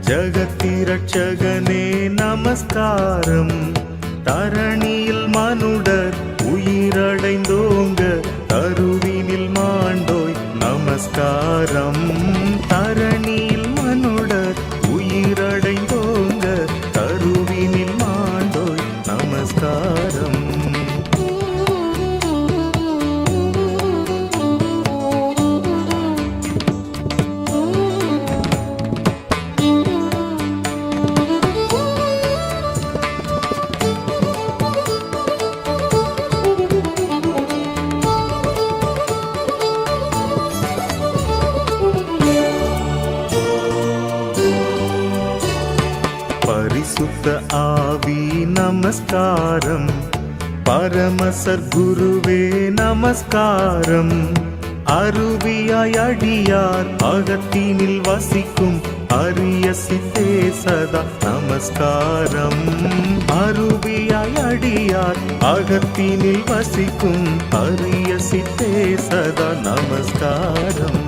ஜகத்திரட்சகனே நமஸ்காரம். தரணியில் மனுடர் உயிரடைந்தோங்க தருவினில் மாண்டோய் நமஸ்காரம். தரணியில் மனுடர் உயிரடைந்தோங்க தருவினில் மாண்டோய் நமஸ்காரம். பரிசுத்த ஆவி நமஸ்காரம். பரமசர் குருவே நமஸ்காரம். அருவியாய் அடியார் அகத்தினில் வசிக்கும் அரிய சித்தே சதா நமஸ்காரம். அருவியாய் அடியார் அகத்தினில் வசிக்கும் அரிய சித்தே சதா நமஸ்காரம்.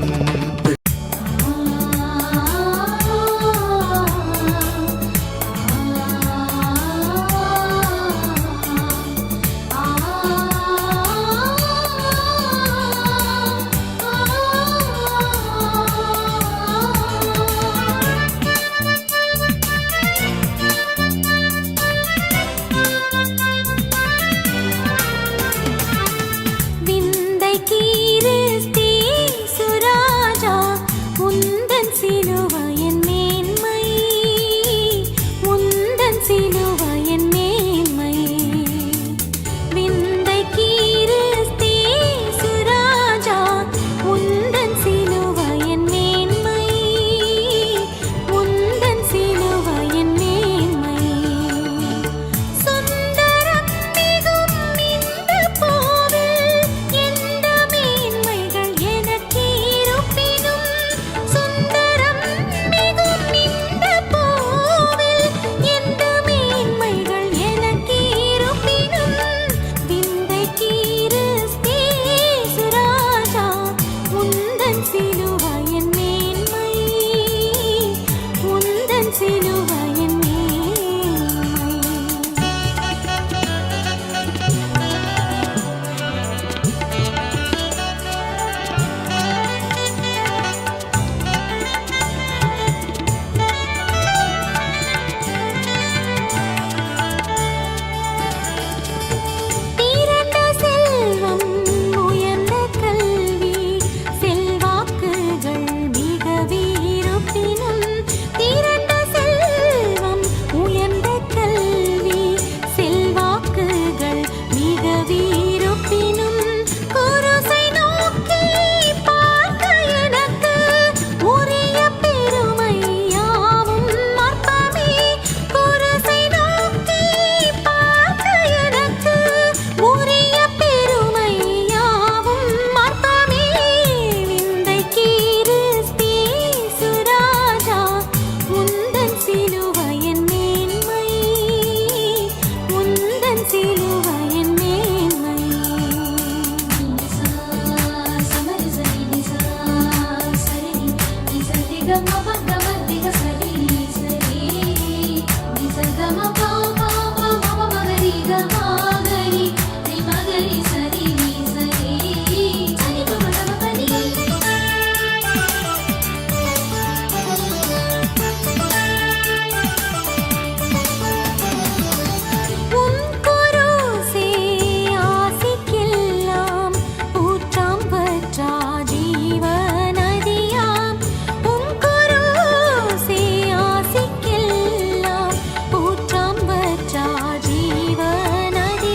நதி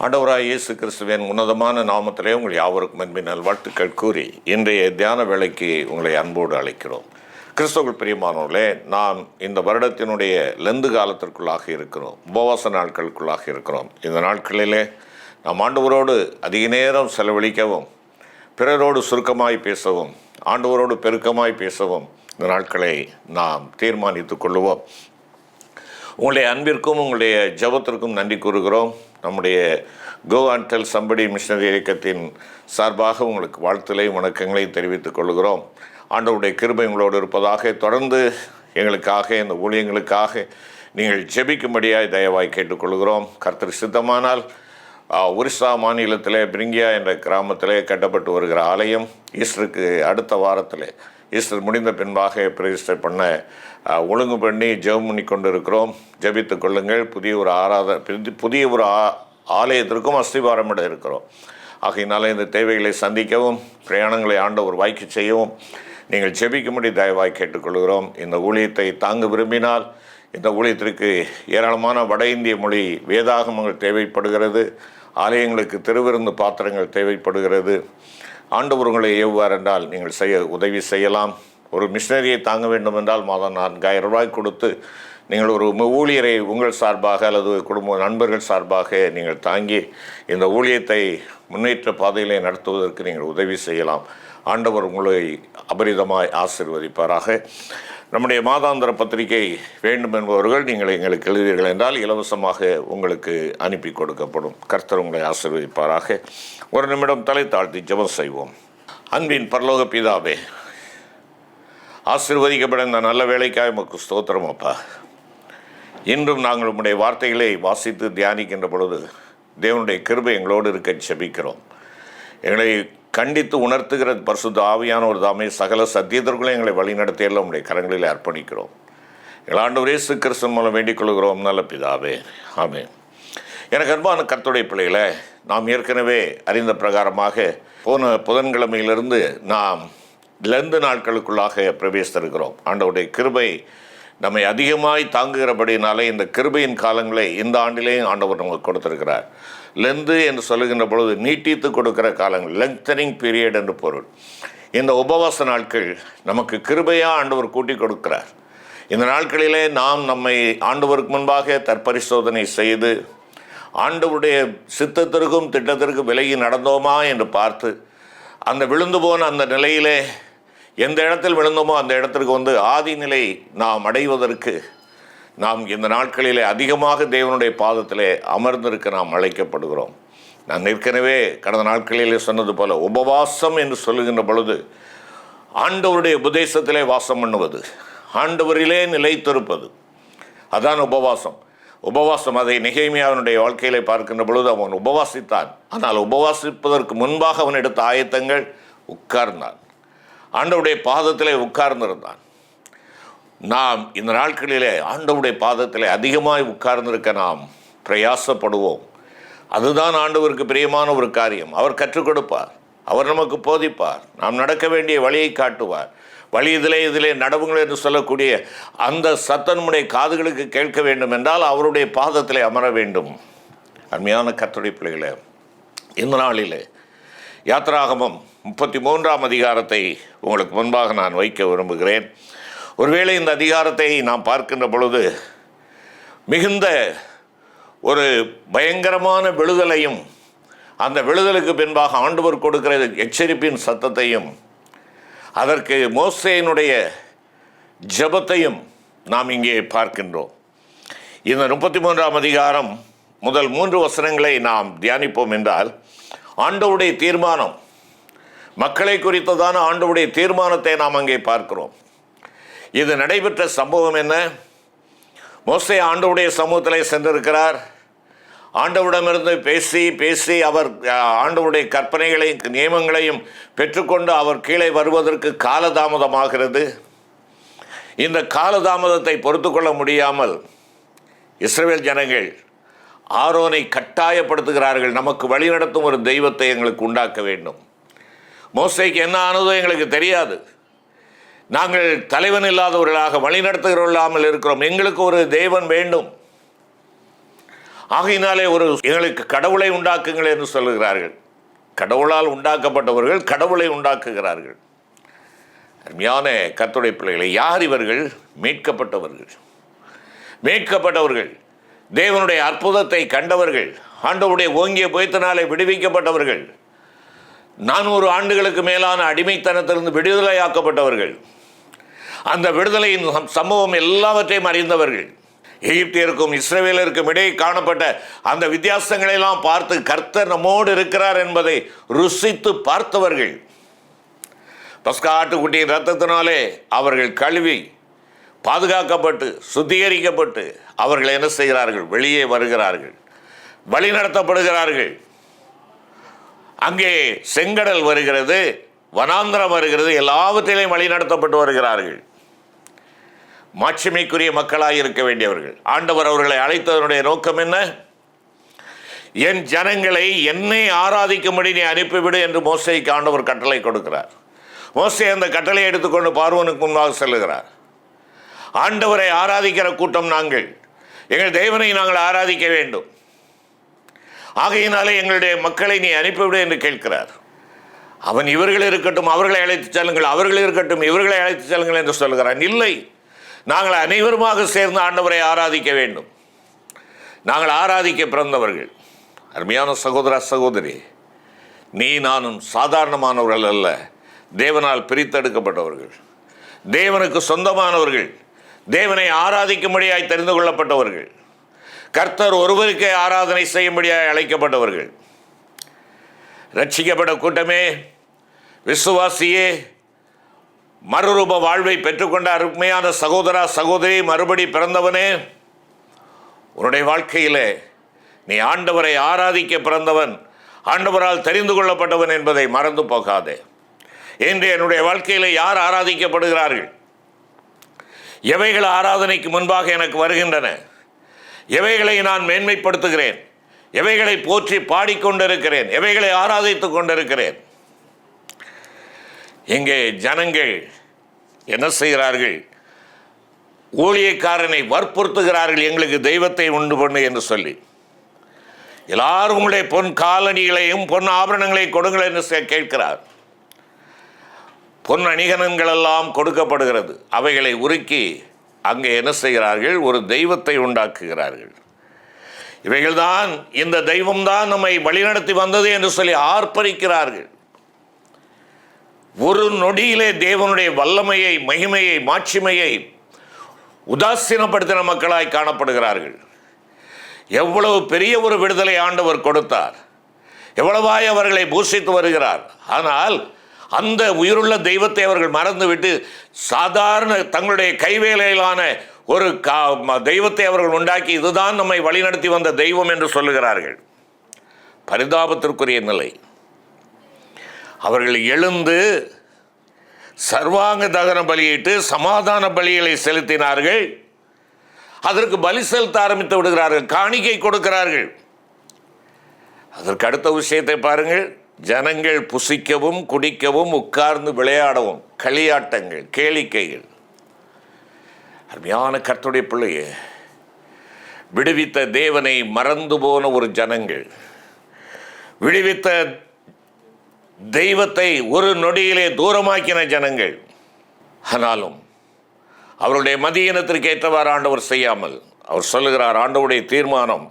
ஆண்டவராய் இயேசு கிறிஸ்துவின் உன்னதமான நாமத்திலே உங்கள் யாவருக்கும் அன்பின் நல்வாழ்த்துக்கள் கூறி இன்றைய தியான வேளைக்கு உங்களை அன்போடு அழைக்கிறோம். கிறிஸ்துவுக்குள் பிரியமானவர்களே, நாம் இந்த வருடத்தினுடைய லெந்து காலத்திற்குள்ளாக இருக்கிறோம், உபவாச நாட்களுக்குள்ளாக இருக்கிறோம். இந்த நாட்களிலே நாம் ஆண்டவரோடு அதிக நேரம் செலவழிக்கவும், பிறரோடு சுருக்கமாய் பேசவும், ஆண்டவரோடு பெருக்கமாய் பேசவும் இந்த நாட்களை நாம் தீர்மானித்து கொள்ளுவோம். உங்களுடைய அன்பிற்கும் உங்களுடைய ஜெபத்திற்கும் நன்றி கூறுகிறோம். நம்முடைய Go and Tell Somebody missionary இயக்கத்தின் சார்பாக உங்களுக்கு வாழ்த்துக்களையும் வணக்கங்களையும் தெரிவித்துக் கொள்கிறோம். ஆண்டவருடைய கிருபை உங்களோடு இருப்பதாக, தொடர்ந்து எங்களுக்காக இந்த ஊழியங்களுக்காக நீங்கள் ஜெபிக்கும்படியாய் தயவாய் கேட்டுக்கொள்கிறோம். கர்த்தர் சித்தமானால் ஒரிசா மாநிலத்திலே பிரிங்கியா என்ற கிராமத்திலே கட்டப்பட்டு வருகிற ஆலயம் ஈஸ்டருக்கு அடுத்த வாரத்தில், ஈஸ்டர் முடிந்த பின்பாக பிரதிஷ்டை பண்ண ஒழுங்கு பண்ணி ஜெபம் பண்ணி கொண்டு இருக்கிறோம். ஜெபித்து கொள்ளுங்கள். புதிய ஒரு ஆலயத்திற்கும் அஸ்திவாரமிட இருக்கிறோம். ஆகையினால இந்த தேவைகளை சந்திக்கவும், பிரயாணங்களை ஆண்டவர் வாய்க்கு செய்யவும் நீங்கள் ஜெபிக்கும்படி தயவாய் கேட்டுக்கொள்கிறோம். இந்த ஊழியத்தை தாங்க விரும்பினால் இந்த ஊழியத்திற்கு ஏராளமான வட இந்திய மொழி வேதாகமங்கள் தேவைப்படுகிறது. ஆலயங்களுக்கு திருவிருந்து பாத்திரங்கள் தேவைப்படுகிறது. ஆண்டவர் உங்களை ஏவுவார் என்றால் நீங்கள் உதவி செய்யலாம். ஒரு மிஷனரியை தாங்க வேண்டும் என்றால் மாதம் 4000 ரூபாய் கொடுத்து நீங்கள் ஒரு ஊழியரை உங்கள் சார்பாக அல்லது குடும்ப நண்பர்கள் சார்பாக நீங்கள் தாங்கி இந்த ஊழியத்தை முன்னேற்ற பாதையிலே நடத்துவதற்கு நீங்கள் உதவி செய்யலாம். ஆண்டவர் உங்களை அபரிதமாய் ஆசீர்வதிப்பாராக. நம்முடைய மாதாந்திர பத்திரிகை வேண்டும் என்பவர்கள் நீங்கள் எங்களுக்கு எழுதுவீர்கள் என்றால் இலவசமாக உங்களுக்கு அனுப்பி கொடுக்கப்படும். கர்த்தர் உங்களை ஆசீர்வதிப்பாராக. ஒரு நிமிடம் தலை தாழ்த்தி ஜெபம் செய்வோம். அன்பின் பரலோக பிதாவே, ஆசீர்வதிக்கப்பட இந்த நல்ல வேலைக்காக உமக்கு ஸ்தோத்திரம் அப்பா. இன்றும் நாங்கள் உம்முடைய வார்த்தைகளை வாசித்து தியானிக்கின்ற பொழுது தேவனுடைய கிருபை எங்களோடு இருக்க ஜெபிக்கிறோம். எங்களை கண்டித்து உணர்த்துகிற பரிசுத்த ஆவியான ஒரு தாமே சகல சத்தியத்திற்குள்ளே எங்களை வழிநடத்தியெல்லாம் உங்களுடைய கரங்களில் அர்ப்பணிக்கிறோம். எங்கள் ஆண்டவர் இயேசு கிறிஸ்துவின் மூலம் வேண்டிக் கொள்கிறோம் நல்ல பிதாவே, ஆமென். எனக்கு அன்பான கர்த்தருடைய பிள்ளைகளை, நாம் ஏற்கனவே அறிந்த பிரகாரமாக போன புதன்கிழமையிலிருந்து நாம் லெந்து நாட்களுக்குள்ளாக பிரவேசித்திருக்கிறோம். ஆண்டவருடைய கிருபை நம்மை அதிகமாய் தாங்குகிறபடினாலே இந்த கிருபையின் காலங்களை இந்த ஆண்டிலேயும் ஆண்டவர் நமக்கு கொடுத்திருக்கிறார். லெந்து என்று சொல்லுகின்ற பொழுது நீட்டித்து கொடுக்கிற காலங்கள், லெங்தனிங் பீரியட் என்று பொருள். இந்த உபவாச நாட்கள் நமக்கு கிருபையாக ஆண்டவர் கூட்டி கொடுக்கிறார். இந்த நாட்களிலே நாம் நம்மை ஆண்டவருக்கு முன்பாக தற்பரிசோதனை செய்து ஆண்டவருடைய சித்தத்திற்கும் திட்டத்திற்கும் விலகி நடந்தோமா என்று பார்த்து அந்த விழுந்து போன அந்த நிலையிலே எந்த இடத்தில் விழுந்தோமோ அந்த இடத்திற்கு வந்து ஆதி நிலை நாம் அடைவதற்கு நாம் இந்த நாட்களிலே அதிகமாக தேவனுடைய பாதத்திலே அமர்ந்திருக்க நாம் அழைக்கப்படுகிறோம். நான் ஏற்கனவே கடந்த நாட்களிலே சொன்னது போல உபவாசம் என்று சொல்லுகின்ற பொழுது ஆண்டவருடைய உபதேசத்திலே வாசம் பண்ணுவது, ஆண்டவரிலே நிலைத்திருப்பது, அதான் உபவாசம். உபவாசம் அதை நெகேமியாவினுடைய வாழ்க்கையிலே பார்க்கின்ற பொழுது அவன் உபவாசித்தான். ஆனால் உபவாசிப்பதற்கு முன்பாக அவன் எடுத்த ஆயத்தங்கள் உட்கார்ந்தான், ஆண்டவருடைய பாதத்திலே உட்கார்ந்திருந்தான். நாம் இந்த நாட்களிலே ஆண்டவருடைய பாதத்திலே அதிகமாய் உட்கார்ந்திருக்க நாம் பிரயாசப்படுவோம். அதுதான் ஆண்டவருக்கு பிரியமான ஒரு காரியம். அவர் கற்றுக் கொடுப்பார், அவர் நமக்கு போதிப்பார், நாம் நடக்க வேண்டிய வழியை காட்டுவார். வழி இதிலே நடவுங்கள் என்று சொல்லக்கூடிய அந்த சத்தம் நம்முடைய காதுகளுக்கு கேட்க வேண்டும் என்றால் அவருடைய பாதத்திலே அமர வேண்டும். அருமையான கர்த்தருடைய பிள்ளைகளே, இந்த நாளிலே யாத்திராகமம் 33ஆம் அதிகாரத்தை உங்களுக்கு முன்பாக நான் வைக்க விரும்புகிறேன். ஒருவேளை இந்த அதிகாரத்தை நாம் பார்க்கின்ற பொழுது மிகுந்த ஒரு பயங்கரமான விடுதலையும், அந்த விடுதலுக்கு பின்பாக ஆண்டவர் கொடுக்கிற எச்சரிப்பின் சத்தத்தையும், அதற்கு மோசேயினுடைய ஜெபத்தையும் நாம் இங்கே பார்க்கின்றோம். இந்த 33ஆம் அதிகாரம் முதல் 3 வசனங்களை நாம் தியானிப்போம் என்றால், ஆண்டவருடைய தீர்மானம், மக்களை குறித்ததான ஆண்டவருடைய தீர்மானத்தை நாம் அங்கே பார்க்கிறோம். இது நடைபெற்ற சம்பவம் என்ன? மோசே ஆண்டவருடைய சமூகத்திலே சென்றிருக்கிறார். ஆண்டவரிடமிருந்து பேசி அவர் ஆண்டவருடைய கற்பனைகளையும் நியமங்களையும் பெற்றுக்கொண்டு அவர் கீழே வருவதற்கு காலதாமதமாகிறது. இந்த காலதாமதத்தை பொறுத்து கொள்ள முடியாமல் இஸ்ரவேல் ஜனங்கள் ஆரோனை கட்டாயப்படுத்துகிறார்கள். நமக்கு வழிநடத்தும் ஒரு தெய்வத்தை எங்களுக்கு உண்டாக்க வேண்டும். மோசேக்கு என்ன ஆனதோ எங்களுக்கு தெரியாது. நாங்கள் தலைவன் இல்லாதவர்களாக வழிநடத்துகிறவர்களாமல் இருக்கிறோம். எங்களுக்கு ஒரு தேவன் வேண்டும். ஆகையினாலே எங்களுக்கு கடவுளை உண்டாக்குங்கள் என்று சொல்லுகிறார்கள். கடவுளால் உண்டாக்கப்பட்டவர்கள் கடவுளை உண்டாக்குகிறார்கள். அருமையான கர்த்தருடைய பிள்ளைகளை, யார் இவர்கள்? மீட்கப்பட்டவர்கள், தேவனுடைய அற்புதத்தை கண்டவர்கள், ஆண்டவருடைய ஓங்கிய புயத்தினாலே விடுவிக்கப்பட்டவர்கள், 400 ஆண்டுகளுக்கு மேலான அடிமைத்தனத்திலிருந்து விடுதலையாக்கப்பட்டவர்கள், அந்த விடுதலையின் சம்பவம் எல்லாவற்றையும் அறிந்தவர்கள், எகிப்தியருக்கும் இஸ்ரவேலருக்கும் இடையே காணப்பட்ட அந்த வித்தியாசங்களை எல்லாம் பார்த்து கர்த்தர் நம்மோடு இருக்கிறார் என்பதை ருசித்து பார்த்தவர்கள். பஸ்கா ஆட்டுக்குட்டியின் இரத்தத்தினாலே அவர்கள் கழுவி பாதுகாக்கப்பட்டு சுத்திகரிக்கப்பட்டு அவர்கள் என்ன செய்கிறார்கள்? வெளியே வருகிறார்கள், வழி நடத்தப்படுகிறார்கள். அங்கே செங்கடல் வருகிறது, வனாந்திரம் வருகிறது, எல்லாவற்றிலையும் வழி நடத்தப்பட்டு வருகிறார்கள். மாட்சிமைக்குரிய மக்களாக இருக்க வேண்டியவர்கள். ஆண்டவர் அவர்களை அழைத்ததனுடைய நோக்கம் என்ன? என் ஜனங்களை என்னை ஆராதிக்கும்படி நீ அனுப்பிவிடு என்று மோசேக்கு ஆண்டவர் கட்டளை கொடுக்கிறார். மோசே அந்த கட்டளை எடுத்துக்கொண்டு பார்வோனுக்கு முன்பாக செல்லுகிறார். ஆண்டவரை ஆராதிக்கிற கூட்டம் நாங்கள், எங்கள் தேவனை நாங்கள் ஆராதிக்க வேண்டும், ஆகையினாலே எங்களுடைய மக்களை நீ அனுப்பிவிடு என்று கேட்கிறார். அவன் இவர்கள் இருக்கட்டும் அவர்களை அழைத்து செல்லுங்கள், அவர்கள் இருக்கட்டும் இவர்களை அழைத்து செல்லுங்கள் என்று சொல்கிறான். இல்லை, நாங்கள் அனைவருமாக சேர்ந்து ஆண்டவரை ஆராதிக்க வேண்டும். நாங்கள் ஆராதிக்க பிறந்தவர்கள். அருமையான சகோதர சகோதரி, நீ நானும் சாதாரணமானவர்கள் அல்ல, தேவனால் பிரித்தெடுக்கப்பட்டவர்கள், தேவனுக்கு சொந்தமானவர்கள், தேவனை ஆராதிக்கும்படியாய் தெரிந்து கொள்ளப்பட்டவர்கள், கர்த்தர் ஒருவருக்கே ஆராதனை செய்யும்படியாய் அழைக்கப்பட்டவர்கள். ரட்சிக்கப்பட்ட கூட்டமே, விசுவாசியே, மறுரூப வாழ்வை பெற்றுக்கொண்ட அருமையான சகோதரா சகோதரி, மறுபடி பிறந்தவனே, உன்னுடைய வாழ்க்கையில் நீ ஆண்டவரை ஆராதிக்க பிறந்தவன், ஆண்டவரால் தெரிந்து கொள்ளப்பட்டவன் என்பதை மறந்து போகாதே. இன்று என்னுடைய வாழ்க்கையில் யார் ஆராதிக்கப்படுகிறார்கள்? எவைகள் ஆராதனைக்கு முன்பாக எனக்கு வருகின்றன? எவைகளை நான் மேன்மைப்படுத்துகிறேன்? எவைகளை போற்றி பாடிக்கொண்டிருக்கிறேன்? எவைகளை ஆராதித்து கொண்டிருக்கிறேன்? இங்கே ஜனங்கள் என்ன செய்கிறார்கள்? ஊழியக்காரனை வற்புறுத்துகிறார்கள், எங்களுக்கு தெய்வத்தை உண்டு பண்ணு என்று சொல்லி. எல்லாரும் உங்களுடைய பொன் காலணிகளையும் பொன் ஆபரணங்களையும் கொடுங்கள் என்று கேட்கிறார். பொன் அணிகலன்கள் எல்லாம் கொடுக்கப்படுகிறது. அவைகளை உருக்கி அங்கே என்ன செய்கிறார்கள்? ஒரு தெய்வத்தை உண்டாக்குகிறார்கள். இவைகள்தான், இந்த தெய்வம்தான் நம்மை வழிநடத்தி வந்தது என்று சொல்லி ஆர்ப்பரிக்கிறார்கள். ஒரு நொடியிலே தேவனுடைய வல்லமையை, மகிமையை, மாட்சிமையை உதாசீனப்படுத்தின மக்களாய் காணப்படுகிறார்கள். எவ்வளவு பெரிய ஒரு விடுதலை ஆண்டவர் கொடுத்தார், எவ்வளவாய் அவர்களை பூஷித்து வருகிறார். ஆனால் அந்த உயிருள்ள தெய்வத்தை அவர்கள் மறந்துவிட்டு சாதாரண தங்களுடைய கைவேலையிலான ஒரு தெய்வத்தை அவர்கள் உண்டாக்கி இதுதான் நம்மை வழிநடத்தி வந்த தெய்வம் என்று சொல்லுகிறார்கள். பரிதாபத்திற்குரிய நிலை. அவர்கள் எழுந்து சர்வாங்க தகன பலியிட்டு சமாதான பலிகளை செலுத்தினார்கள். அதற்கு பலி செலுத்த ஆரம்பித்து விடுகிறார்கள், காணிக்கை கொடுக்கிறார்கள். அதற்கு அடுத்த விஷயத்தை பாருங்கள். ஜனங்கள் புசிக்கவும் குடிக்கவும் உட்கார்ந்து விளையாடவும், களியாட்டங்கள், கேளிக்கைகள். அருமையான கர்த்தருடைய பிள்ளையே, விடுவித்த தேவனை மறந்து போன ஒரு ஜனங்கள், விடுவித்த தெய்வத்தை ஒரு நொடியிலே தூரமாக்கின ஜனங்கள். ஆனாலும் அவருடைய மதியினத்திற்கு ஏற்றவாறு ஆண்டவர் செய்யாமல், அவர் சொல்லுகிறார், ஆண்டவருடைய தீர்மானம்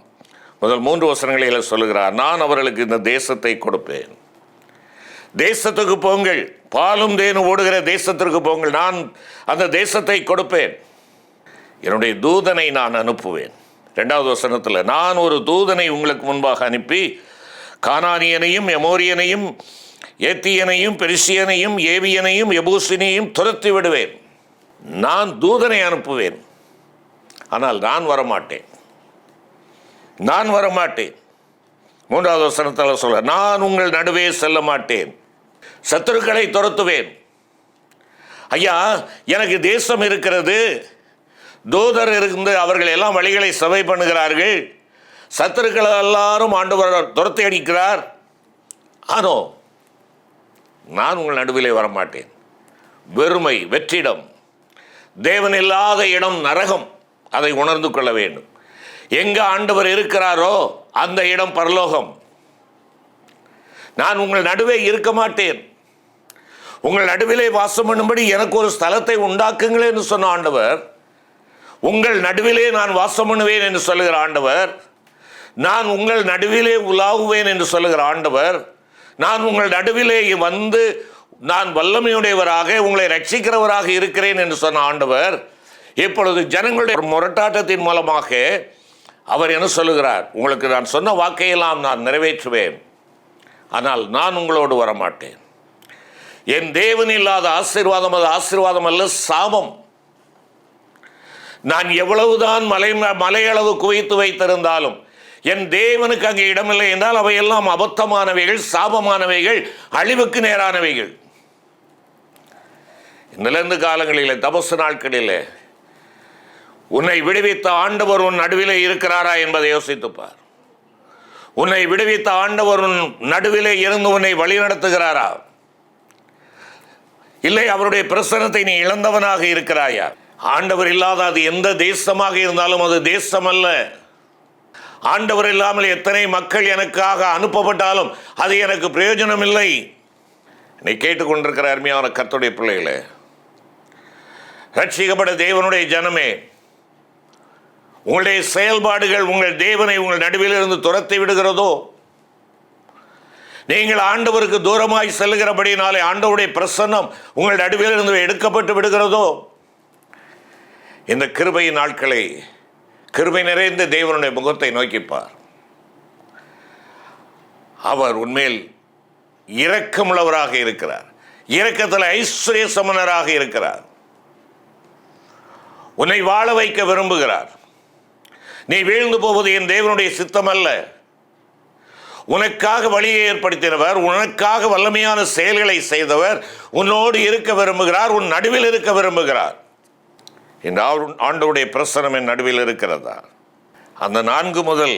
முதல் 3 வசனங்களில் சொல்லுகிறார், நான் அவர்களுக்கு இந்த தேசத்தை கொடுப்பேன். தேசத்துக்கு போங்கள், பாலும் தேனும் ஓடுகிற தேசத்திற்கு போங்கள், நான் அந்த தேசத்தை கொடுப்பேன். என்னுடைய தூதனை நான் அனுப்புவேன். 2வது வசனத்தில், நான் ஒரு தூதனை உங்களுக்கு முன்பாக அனுப்பி கானானியனையும் எமோரியனையும் ஏத்தியனையும் பெரிசியனையும் ஏவியனையும் எபூசினையும் துரத்தி விடுவேன். நான் தூதனை அனுப்புவேன், ஆனால் நான் வரமாட்டேன். 3வது வசனத்தில் சொல்ல, நான் உங்கள் நடுவே செல்ல மாட்டேன், சத்துருக்களை துரத்துவேன். ஐயா, எனக்கு தேசம் இருக்கிறது, தூதர் இருந்து அவர்கள் எல்லாம் வழிகளை சபை பண்ணுகிறார்கள், சத்துருக்கள் எல்லாரும் ஆண்டவர் துரத்தி அடிக்கிறார். ஆனோ நான் உங்கள் நடுவிலே வரமாட்டேன். வெறுமை, வெற்றிடம், தேவன் இல்லாத இடம் நரகம், அதை உணர்ந்து கொள்ள வேண்டும். எங்க ஆண்டவர் இருக்கிறாரோ அந்த இடம் பரலோகம். நான் உங்கள் நடுவே இருக்க மாட்டேன், உங்கள் நடுவிலே வாசம் பண்ணும்படி எனக்கு ஒரு ஸ்தலத்தை உண்டாக்குங்களே என்று சொன்ன ஆண்டவர், உங்கள் நடுவிலே நான் வாசம் பண்ணுவேன் என்று சொல்லுகிற ஆண்டவர், நான் உங்கள் நடுவிலே உலாவுவேன் என்று சொல்லுகிற ஆண்டவர், நான் உங்கள் நடுவிலே வந்து நான் வல்லமையுடையவராக உங்களை ரட்சிக்கிறவராக இருக்கிறேன் என்று சொன்ன ஆண்டவர், இப்பொழுது ஜனங்களுடைய முரட்டாட்டத்தின் மூலமாக அவர் என்ன சொல்லுகிறார்? உங்களுக்கு நான் சொன்ன வாக்கையெல்லாம் நான் நிறைவேற்றுவேன், ஆனால் நான் உங்களோடு வரமாட்டேன். என் தேவன் இல்லாத ஆசீர்வாதம் அது ஆசீர்வாதம் அல்ல, சாபம். நான் எவ்வளவுதான் மலையளவு குவித்து வைத்திருந்தாலும் என் தேவனுக்கு அங்கே இடமில்லை என்றால் அவையெல்லாம் அபத்தமானவைகள், சாபமானவைகள், அழிவுக்கு நேரானவைகள். நிலந்து காலங்களிலே, தபசு நாட்களிலே உன்னை விடுவித்த ஆண்டவர் உன் நடுவிலே இருக்கிறாரா என்பதை யோசித்துப்பார். உன்னை விடுவித்த ஆண்டவர் உன் நடுவிலே இருந்து உன்னை வழிநடத்துகிறாரா? இல்லை அவருடைய பிரசன்னத்தை நீ இழந்தவனாக இருக்கிறாயா? ஆண்டவர் இல்லாத அது எந்த தேசமாக இருந்தாலும் அது தேசம் அல்ல. ஆண்டவர் இல்லாமல் எத்தனை மக்கள் எனக்காக அனுப்பப்பட்டாலும் அது எனக்கு பிரயோஜனம் இல்லை. நீ கேட்டுக்கொண்டிருக்கிற அருமையான கர்த்தருடைய பிள்ளைகளே, ரட்சிக்கப்பட்ட தேவனுடைய ஜனமே, உங்களுடைய செயல்பாடுகள் உங்கள் தேவனை உங்கள் நடுவிலிருந்து துரத்தி விடுகிறதோ? நீங்கள் ஆண்டவருக்கு தூரமாய் செல்லுகிறபடினாலே ஆண்டவருடைய பிரசன்னம் உங்கள் நடுவிலிருந்து எடுக்கப்பட்டு விடுகிறதோ? இந்த கிருபையின் நாட்களை கிருபை நிறைந்த தேவனுடைய முகத்தை நோக்கிப்பார். அவர் உண்மையில் இரக்கமுள்ளவராக இருக்கிறார், இரக்கத்தில் ஐஸ்வர்ய சமனராக இருக்கிறார். உன்னை வாழ வைக்க விரும்புகிறார். நீ வீழ்ந்து போவது என் தேவனுடைய சித்தம் அல்ல. உனக்காக வழியை ஏற்படுத்தினவர், உனக்காக வல்லமையான செயல்களை செய்தவர் உன்னோடு இருக்க விரும்புகிறார், உன் நடுவில் இருக்க விரும்புகிறார். இந்த ஆண்டவருடைய பிரசனம் என் நடுவில் இருக்கிறதா? அந்த 4 முதல்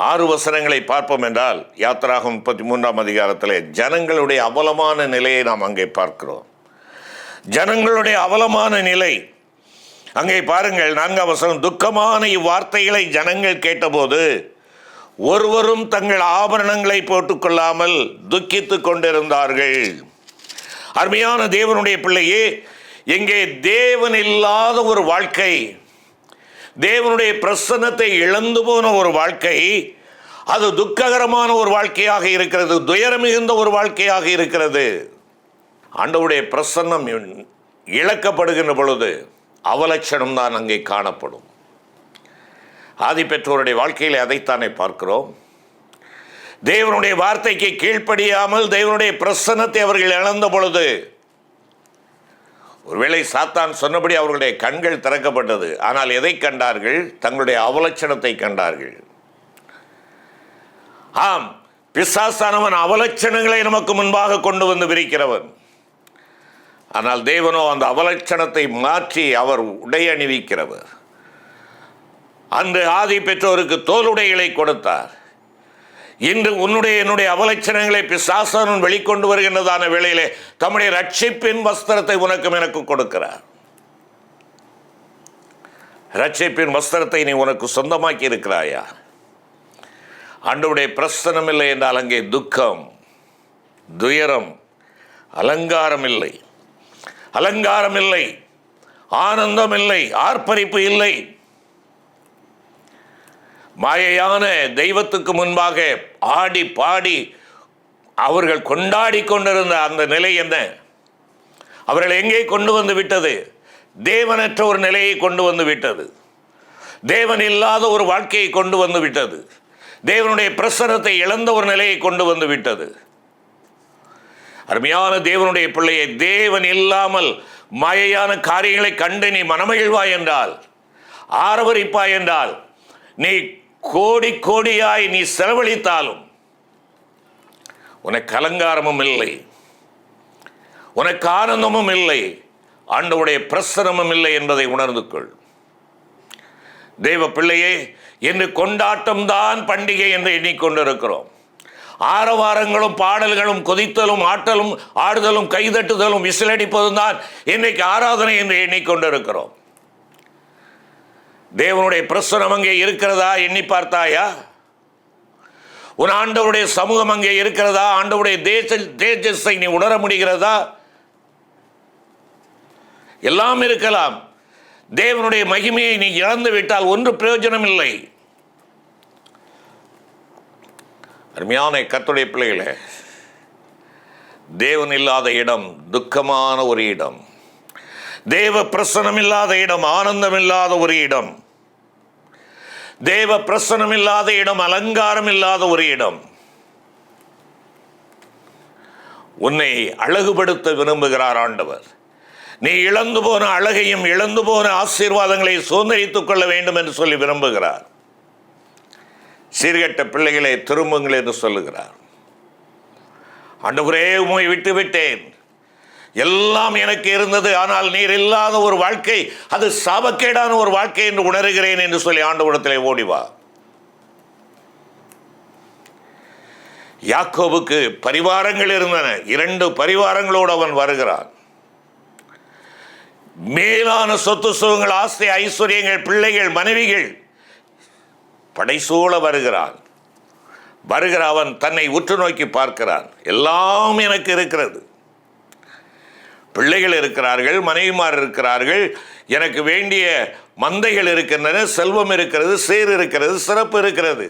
6 வசனங்களை பார்ப்போம் என்றால், யாத்திராகமம் 33ஆம் அதிகாரத்தில் ஜனங்களுடைய அவலமான நிலையை நாம் அங்கே பார்க்கிறோம். ஜனங்களுடைய அவலமான நிலை அங்கே பாருங்கள். 4ஆம் வசனம், துக்கமான இவ்வார்த்தைகளை ஜனங்கள் கேட்டபோது ஒருவரும் தங்கள் ஆபரணங்களை போட்டுக்கொள்ளாமல் துக்கித்துக் கொண்டிருந்தார்கள். அருமையான தேவனுடைய பிள்ளையே, எங்கே தேவன் இல்லாத ஒரு வாழ்க்கை, தேவனுடைய பிரசன்னத்தை இழந்து போன ஒரு வாழ்க்கை, அது துக்ககரமான ஒரு வாழ்க்கையாக இருக்கிறது, துயரம் மிகுந்த ஒரு வாழ்க்கையாக இருக்கிறது. ஆண்டவருடைய பிரசன்னம் இழக்கப்படுகின்ற பொழுது அவலட்சணம் தான் அங்கே காணப்படும். ஆதி பெற்றோருடைய வாழ்க்கையில் அதைத்தானே பார்க்கிறோம். தேவனுடைய வார்த்தைக்கு கீழ்ப்படியாமல் தேவனுடைய பிரசன்னத்தை அவர்கள் இழந்த பொழுது, ஒருவேளை சாத்தான் சொன்னபடி அவர்களுடைய கண்கள் திறக்கப்பட்டது, ஆனால் எதை கண்டார்கள்? தங்களுடைய அவலட்சணத்தை கண்டார்கள். ஆம், பிசாசானவன் அவலட்சணங்களை நமக்கு முன்பாக கொண்டு வந்து விரிக்கிறவன். ஆனால் தேவனோ அந்த அவலட்சணத்தை மாற்றி அவர் உடை அணிவிக்கிறவர். அன்று ஆதி பெற்றோருக்கு தோலுடைகளை கொடுத்தார். இன்று என்னுடைய அவலட்சணங்களை பிசாசானவன் வெளிக்கொண்டு வருகின்றதான வேளையிலே தம்முடைய ரட்சிப்பின் வஸ்திரத்தை உனக்கும் எனக்கு கொடுக்கிறார். ரட்சிப்பின் வஸ்திரத்தை நீ உனக்கு சொந்தமாக்கி இருக்கிறாயா? ஆண்டவருடைய பிரசன்னம் இல்லை என்றால் அங்கே துக்கம், துயரம், அலங்காரம் இல்லை, அலங்காரம் இல்லை, ஆனந்தம் இல்லை, ஆர்ப்பரிப்பு இல்லை. மாயையான தெய்வத்துக்கு முன்பாக ஆடி பாடி அவர்கள் கொண்டாடி கொண்டிருந்த அந்த நிலை என்ன? அவர்கள் எங்கே கொண்டு வந்து விட்டது? தேவனற்ற ஒரு நிலையை கொண்டு வந்து விட்டது. தேவன் இல்லாத ஒரு வாழ்க்கையை கொண்டு வந்து விட்டது. தேவனுடைய பிரசன்னத்தை இழந்த ஒரு நிலையை கொண்டு வந்து விட்டது. அருமையான தேவனுடைய பிள்ளையை, தேவன் இல்லாமல் மாயையான காரியங்களை கண்டு நீ மனமகிழ்வாய் என்றால், ஆரவரிப்பாய் என்றால், நீ கோடி கோடியாய் நீ செலவழித்தாலும் உனக்கு அலங்காரமும் இல்லை, உனக்கு ஆனந்தமும் இல்லை, ஆண்டவருடைய பிரசன்னமும் இல்லை என்பதை உணர்ந்து கொள். தேவ பிள்ளையே, இன்று கொண்டாட்டம் தான் பண்டிகை என்று எண்ணிக்கொண்டிருக்கிறோம். ஆரவாரங்களும் பாடல்களும் கொதித்தலும் ஆட்டலும் ஆடுதலும் கைதட்டுதலும் விசிலடிப்பதும் தான் இன்றைக்கு ஆராதனை என்று எண்ணிக்கொண்டிருக்கிறோம். தேவனுடைய பிரசனம் அங்கே இருக்கிறதா எண்ணி பார்த்தாயா? உன் ஆண்டவருடைய சமூகம் அங்கே இருக்கிறதா? ஆண்டவருடைய தேஜஸை நீ உணர முடிகிறதா? எல்லாம் இருக்கலாம். தேவனுடைய மகிமையை நீ இழந்து விட்டால் ஒன்று பிரயோஜனம் இல்லை. அருமையான கர்த்தருடைய பிள்ளைகளே, தேவன் இல்லாத இடம் துக்கமான ஒரு இடம். தேவ பிரசனம் இல்லாத இடம் ஆனந்தம் இல்லாத ஒரு இடம். தேவ பிரசனம் இல்லாத இடம் அலங்காரம் இல்லாத ஒரு இடம். உன்னை அழகுபடுத்த விரும்புகிறார் ஆண்டவர். நீ இழந்து போன அழகையும் இழந்து போன ஆசீர்வாதங்களை சுதந்திரித்துக் கொள்ள வேண்டும் என்று சொல்லி விரும்புகிறார். சீர்கெட்ட பிள்ளைகளை திரும்புங்கள் என்று சொல்லுகிறார். ஆண்டவரே, உம்மை விட்டு விட்டேன், எல்லாம் எனக்கு இருந்தது, ஆனால் நீர் இல்லாத ஒரு வாழ்க்கை அது சாபக்கேடான ஒரு வாழ்க்கை என்று உணர்கிறேன் என்று சொல்லி ஆண்டவரிடத்திலே ஓடிவா. யாக்கோபுக்கு பரிவாரங்கள் இருந்தன. 2 பரிவாரங்களோடு அவன் வருகிறான். மேலான சொத்து சுகங்கள், ஆஸ்தி ஐஸ்வர்யங்கள், பிள்ளைகள், மனைவிகள் படைசூழ வருகிறான். வருகிற அவன் தன்னை உற்று நோக்கி பார்க்கிறான். எல்லாம் எனக்கு இருக்கிறது, பிள்ளைகள் இருக்கிறார்கள், மனைவிமார் இருக்கிறார்கள், எனக்கு வேண்டிய மந்தைகள் இருக்கின்றன, செல்வம் இருக்கிறது, சேர் இருக்கிறது, சிறப்பு இருக்கிறது.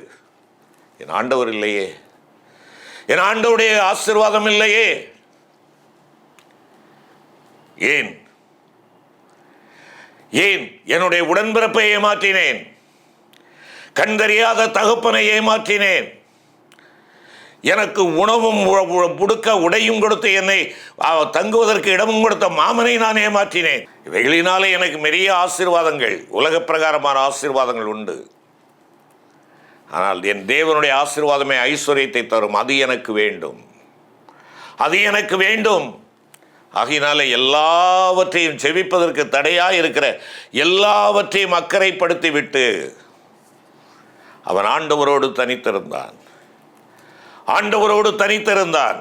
என் ஆண்டவர் இல்லையே, என் ஆண்டவருடைய ஆசீர்வாதம் இல்லையே. ஏன் ஏன் என்னுடைய உடன்பிறப்பை ஏமாற்றினேன், கண்டறியாத தகப்பனை ஏமாற்றினேன், எனக்கு உணவும் உடுக்க உடையும் கொடுத்து என்னை தங்குவதற்கு இடமும் கொடுத்த மாமனை நான் ஏமாற்றினேன். இவைகளினாலே எனக்கு பெரிய ஆசீர்வாதங்கள், உலக பிரகாரமான ஆசீர்வாதங்கள் உண்டு. ஆனால் என் தேவனுடைய ஆசீர்வாதமே ஐஸ்வர்யத்தை தரும். அது எனக்கு வேண்டும், அது எனக்கு வேண்டும். ஆகையினால எல்லாவற்றையும் செவிப்பதற்கு தடையாக இருக்கிற எல்லாவற்றையும் அக்கறைப்படுத்தி விட்டு அவன் ஆண்டவரோடு தனித்திருந்தான். ஆண்டவரோடு தனித்திருந்தான்.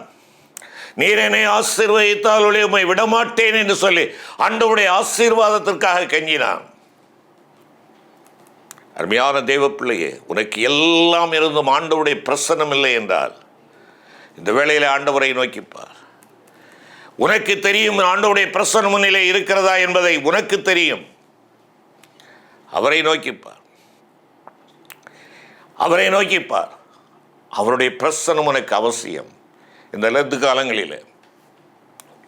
நீர் என்னை ஆசீர்வதித்தால் உம்மை விடமாட்டேன் என்று சொல்லி ஆண்டவருடைய ஆசீர்வாதத்திற்காக கெஞ்சினான். அருமையான தேவ பிள்ளையே, உனக்கு எல்லாம் இருந்தும் ஆண்டவருடைய பிரசன்னம் இல்லை என்றால் இந்த வேளையில் ஆண்டவரை நோக்கிப்பார். உனக்கு தெரியும் ஆண்டவருடைய பிரசன்னம் முன்னிலே இருக்கிறதா என்பதை உனக்கு தெரியும். அவரை நோக்கிப்பார், அவரை நோக்கிப்பார். அவருடைய பிரசன்னம் உனக்கு அவசியம். இந்த லத்து காலங்களில்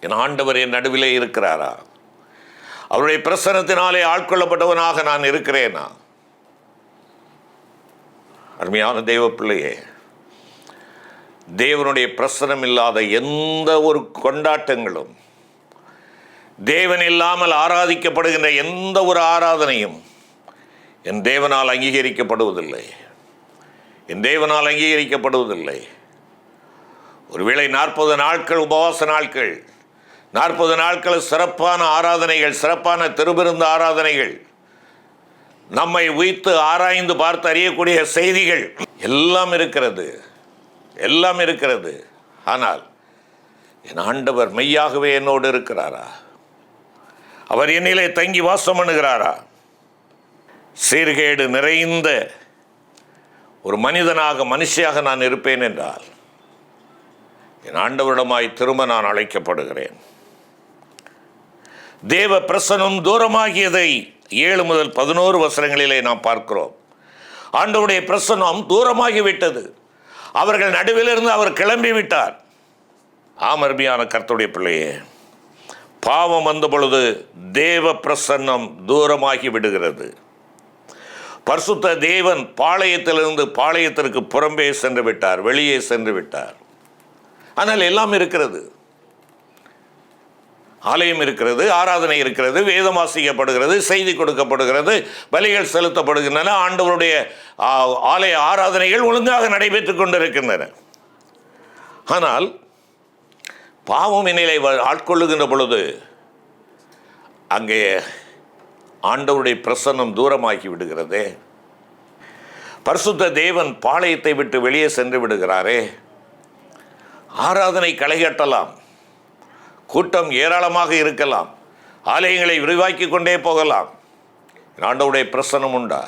என் ஆண்டவர் என் நடுவிலே இருக்கிறாரா? அவருடைய பிரசன்னத்தினாலே ஆட்கொள்ளப்பட்டவனாக நான் இருக்கிறேனா? அருமையான தெய்வ பிள்ளையே, தேவனுடைய பிரசனம் இல்லாத எந்த ஒரு கொண்டாட்டங்களும், தேவன் இல்லாமல் ஆராதிக்கப்படுகின்ற எந்த ஒரு ஆராதனையும் என் தேவனால் அங்கீகரிக்கப்படுவதில்லை. என் தேவனால் அங்கீகரிக்கப்படுவதில்லை. ஒருவேளை 40 நாட்கள் உபவாச நாட்கள், 40 நாட்கள் சிறப்பான ஆராதனைகள், சிறப்பான திருவிருந்த ஆராதனைகள், நம்மை உய்த்து ஆராய்ந்து பார்த்து அறியக்கூடிய செய்திகள் எல்லாம் இருக்கிறது, எல்லாம் இருக்கிறது. ஆனால் என் ஆண்டவர் மெய்யாகவே என்னோடு இருக்கிறாரா? அவர் என்னிலே தங்கி வாசம் பண்ணுகிறாரா? சீர்கேடு நிறைந்த ஒரு மனிதனாக, மனுஷியாக நான் இருப்பேன் என்றால் என் ஆண்டவரிடமாய் திரும்ப நான் அழைக்கப்படுகிறேன். தேவ பிரசனம் தூரமாகியதை 7 முதல் 11 வசனங்களிலே நாம் பார்க்கிறோம். ஆண்டவருடைய பிரசனம் தூரமாகிவிட்டது. அவர்கள் நடுவிலிருந்து அவர் கிளம்பி விட்டார். அருமையான கர்த்தருடைய பிள்ளையே, பாவம் வந்த பொழுது தேவ பிரசன்னம் தூரமாகி விடுகிறது. பரிசுத்த தேவன் பாளையத்திலிருந்து பாளையத்திற்கு புறம்பே சென்று விட்டார், வெளியே சென்று விட்டார். ஆனால் எல்லாம் இருக்கிறது. ஆலயம் இருக்கிறது, ஆராதனை இருக்கிறது, வேதம் வாசிக்கப்படுகிறது, செய்தி கொடுக்கப்படுகிறது, பலிகள் செலுத்தப்படுகின்றன, ஆண்டவருடைய ஆலய ஆராதனைகள் ஒழுங்காக நடைபெற்றுக் கொண்டிருக்கின்றன. ஆனால் பாவம் நிலை ஆட்கொள்ளுகின்ற பொழுது அங்கே ஆண்டவருடைய பிரசன்னம் தூரமாகி விடுகிறதே. பரிசுத்த தேவன் பாளையத்தை விட்டு வெளியே சென்று விடுகிறாரே. ஆராதனை களைகட்டலாம், கூட்டம் ஏராளமாக இருக்கலாம், ஆலயங்களை விரிவாக்கி கொண்டே போகலாம். என் ஆண்டவருடைய பிரசன்னம் உண்டா?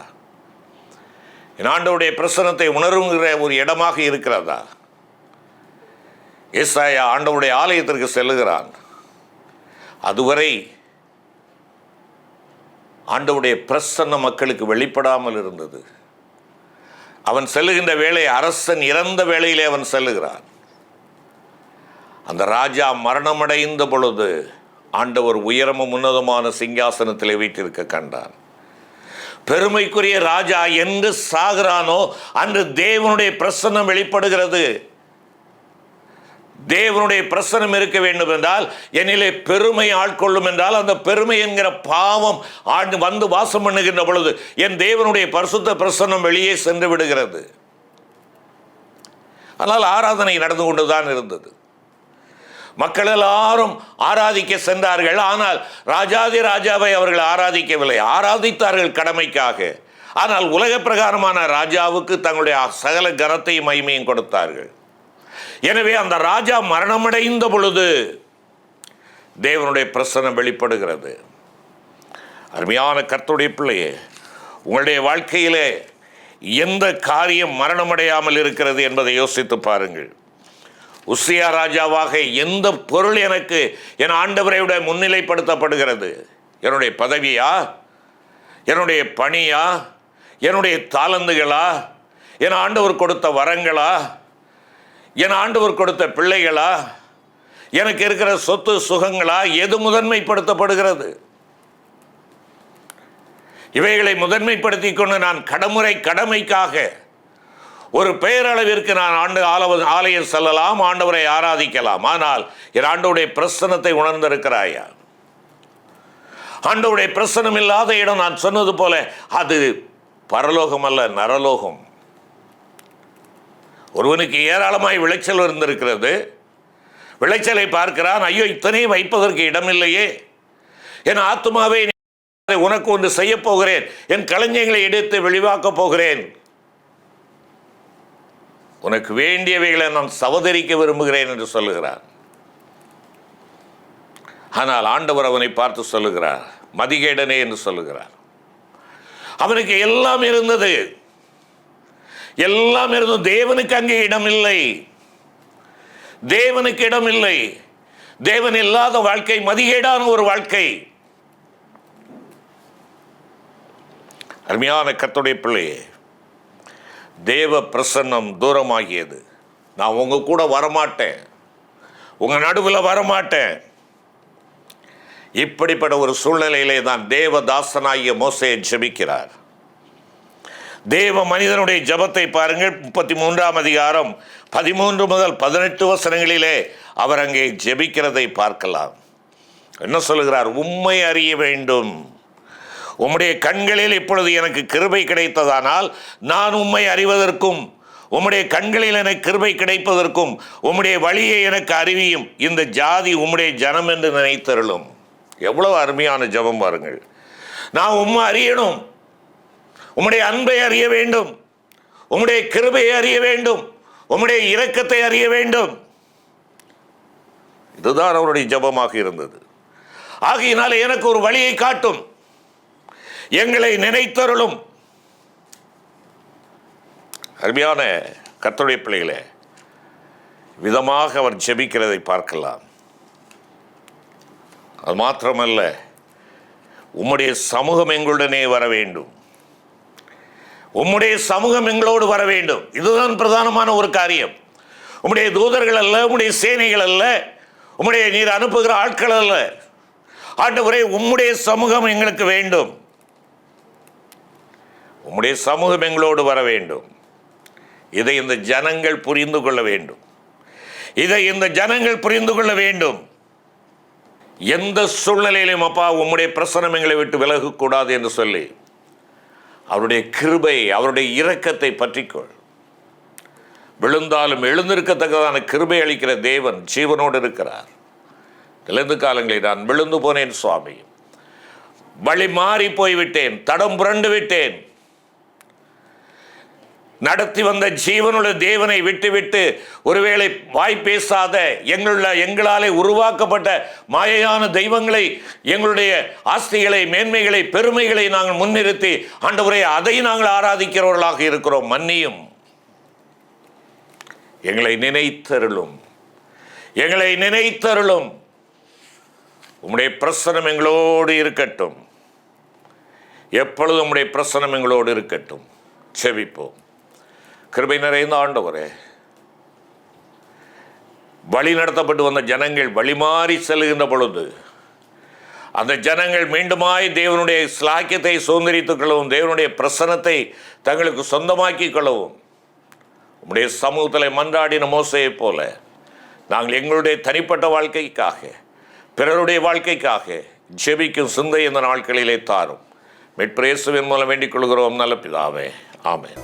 என் ஆண்டவருடைய பிரசன்னத்தை உணருங்கிற ஒரு இடமாக இருக்கிறதா? ஏசாயா ஆண்டவருடைய ஆலயத்திற்கு செல்லுகிறான். அதுவரை ஆண்டவருடைய பிரசன்ன மக்களுக்கு வெளிப்படாமல் இருந்தது. அவன் செல்லுகின்ற வேளை அரசன் இறந்த வேளையிலே அவன் செல்லுகிறான். அந்த ராஜா மரணமடைந்த பொழுது ஆண்டவர் உயரமும் உன்னதமான சிங்காசனத்திலே வீட்டிருக்க கண்டான். பெருமைக்குரிய ராஜா என்று சாகிறானோ அன்று தேவனுடைய பிரசன்னம் வெளிப்படுகிறது. தேவனுடைய பிரசன்னம் இருக்க வேண்டும் என்றால் என்னிலே பெருமை ஆட்கொள்ளும் என்றால் அந்த பெருமை என்கிற பாவம் வந்து வாசம் பண்ணுகின்ற பொழுது என் தேவனுடைய பரிசுத்த பிரசன்னம் வெளியே சென்று விடுகிறது. ஆனால் ஆராதனை நடந்து கொண்டுதான் இருந்தது. மக்கள் எல்லாரும் ஆராதிக்க சென்றார்கள். ஆனால் ராஜாதி ராஜாவை அவர்கள் ஆராதிக்கவில்லை. ஆராதித்தார்கள் கடமைக்காக. ஆனால் உலக பிரகாரமான ராஜாவுக்கு தங்களுடைய சகல கனத்தையும் மகிமையும் கொடுத்தார்கள். எனவே அந்த ராஜா மரணமடைந்த பொழுது தேவனுடைய பிரசன்னம் வெளிப்படுகிறது. அருமையான கர்த்தருடைய பிள்ளையே, உங்களுடைய வாழ்க்கையிலே எந்த காரியம் மரணமடையாமல் இருக்கிறது என்பதை யோசித்து பாருங்கள். உசியா ராஜாவாக எந்த பொருள் எனக்கு என் ஆண்டவரை விட முன்னிலைப்படுத்தப்படுகிறது? என்னுடைய பதவியா? என்னுடைய பணியா? என்னுடைய தாளந்துகளா? என் ஆண்டவர் கொடுத்த வரங்களா? என் ஆண்டவர் கொடுத்த பிள்ளைகளா? எனக்கு இருக்கிற சொத்து சுகங்களா? எது முதன்மைப்படுத்தப்படுகிறது? இவைகளை முதன்மைப்படுத்தி கொண்டு நான் கடமைக்காக ஒரு பெயரளவிற்கு நான் ஆலயம் செல்லலாம், ஆண்டவரை ஆராதிக்கலாம். ஆனால் என் ஆண்டவருடைய பிரசன்னத்தை உணர்ந்திருக்கிறாயா? ஆண்டவருடைய பிரசன்னம் இல்லாத இடம், நான் சொன்னது போல அது பரலோகம் அல்ல, நரலோகம். ஒருவனுக்கு ஏராளமாய் விளைச்சல் இருந்திருக்கிறது. விளைச்சலை பார்க்கிறான். ஐயோ, இத்தனையும் வைப்பதற்கு இடமில்லையே. என் ஆத்துமாவை உனக்கு ஒன்று செய்ய போகிறேன், என் களஞ்சியங்களை எடுத்து வெளிவாக்கப் போகிறேன், உனக்கு வேண்டியவைகளை நான் சவதரிக்க விரும்புகிறேன் என்று சொல்லுகிறார். ஆனால் ஆண்டவர் அவனை பார்த்து சொல்லுகிறார், மதிகேடனே என்று சொல்லுகிறார். அவனுக்கு எல்லாம் இருந்தது, எல்லாம் இருந்தது. தேவனுக்கு அங்கே இடம் இல்லை. தேவனுக்கு இடம் இல்லை. தேவன் இல்லாத வாழ்க்கை மதிகேடான ஒரு வாழ்க்கை. அருமையான கர்த்தருடைய பிள்ளையே, தேவ பிரசன்னம் தூரமாகியது. நான் உங்க கூட வரமாட்டேன், உங்க நடுவில் வரமாட்டேன். இப்படிப்பட்ட ஒரு சூழ்நிலையிலே தான் தேவதாசனாகிய மோசே ஜெபிக்கிறார். தேவ மனிதனுடைய ஜெபத்தை பாருங்கள். 33ஆம் அதிகாரம் 13 முதல் 18 வசனங்களிலே அவர் அங்கே ஜெபிக்கிறதை பார்க்கலாம். என்ன சொல்லுகிறார்? உம்மை அறிய வேண்டும். உம்முடைய கண்களில் இப்பொழுது எனக்கு கிருபை கிடைத்ததானால் நான் உம்மை அறிவதற்கும் உம்முடைய கண்களில் எனக்கு கிருபை கிடைப்பதற்கும் உம்முடைய வழியை எனக்கு அறிவியும். இந்த ஜாதி உம்முடைய ஜனம் என்று நினைத்தருளும். எவ்வளவு அருமையான ஜெபம் பாருங்கள். நான் உம்மை அறியணும், உம்முடைய அன்பை அறிய வேண்டும், உம்முடைய கிருபையை அறிய வேண்டும், உம்முடைய இரக்கத்தை அறிய வேண்டும். இதுதான் அவருடைய ஜெபமாக இருந்தது. ஆகையினால எனக்கு ஒரு வழியை காட்டும், எங்களை நினைத்தருளும். அருமையான கர்த்தருடைய பிள்ளைகளே, விதமாக அவர் ஜெபிக்கிறதை பார்க்கலாம். அது மாத்திரமல்ல, உம்முடைய சமூகம் எங்களுடனே வர வேண்டும், உம்முடைய சமூகம் எங்களோடு வர வேண்டும். இதுதான் பிரதானமான ஒரு காரியம். உம்முடைய தூதர்கள் அல்ல, உம்முடைய சேனைகள் அல்ல, உம்முடைய நீர் அனுப்புகிற ஆட்கள் அல்ல. ஆண்டவரே, உம்முடைய சமூகம் எங்களுக்கு வேண்டும், உம்முடைய சமூகம் எங்களோடு வர வேண்டும். இதை இந்த ஜனங்கள் புரிந்து கொள்ள வேண்டும். இதை இந்த ஜனங்கள் புரிந்து கொள்ள வேண்டும். எந்த சூழ்நிலையிலும் அப்பா உம்முடைய பிரசன்னம் எங்களை விட்டு விலகக்கூடாது என்று சொல்லி அவருடைய கிருபை, அவருடைய இரக்கத்தை பற்றிக்கொள். விழுந்தாலும் எழுந்திருக்கத்தக்கதான கிருபை அளிக்கிற தேவன் ஜீவனோடு இருக்கிறார். இழந்து காலங்களில் நான் விழுந்து போனேன் சுவாமி, வழி மாறி போய்விட்டேன், தடம் புரண்டு விட்டேன், நடத்தி வந்த ஜீவனுள்ள தேவனை விட்டுவிட்டு ஒருவேளை வாய் பேசாத எங்களாலே உருவாக்கப்பட்ட மாயையான தெய்வங்களை, எங்களுடைய ஆஸ்திகளை, மேன்மைகளை, பெருமைகளை நாங்கள் முன்னிறுத்தி ஆண்டவரே அதை நாங்கள் ஆராதிக்கிறவர்களாக இருக்கிறோம். மன்னியும், எங்களை நினைத்தருளும், எங்களை நினைத்தருளும். உம்முடைய பிரசனம் எங்களோடு இருக்கட்டும். எப்பொழுதும் உம்முடைய பிரசனம் எங்களோடு இருக்கட்டும். செபிப்போம். கிருபை நிறைந்த ஆண்டவரே, வழி நடத்தப்பட்டு வந்த ஜனங்கள் வழிமாறி செல்கின்ற பொழுது அந்த ஜனங்கள் மீண்டுமாய் தேவனுடைய ஸ்லாக்கியத்தை சுதந்திரித்துக் கொள்ளவும், தேவனுடைய பிரசனத்தை தங்களுக்கு சொந்தமாக்கிக் கொள்ளவும் உம்முடைய சமூகத்தில் மன்றாடின மோசையைப் போல நாங்கள் எங்களுடைய தனிப்பட்ட வாழ்க்கைக்காக, பிறருடைய வாழ்க்கைக்காக ஜெபிக்கும் சிந்தை இந்த நாட்களிலே தாரும். மீட்பர் இயேசுவின் மூலம் வேண்டிக் கொள்கிறோம் நல்ல பிதாவே. ஆமென்.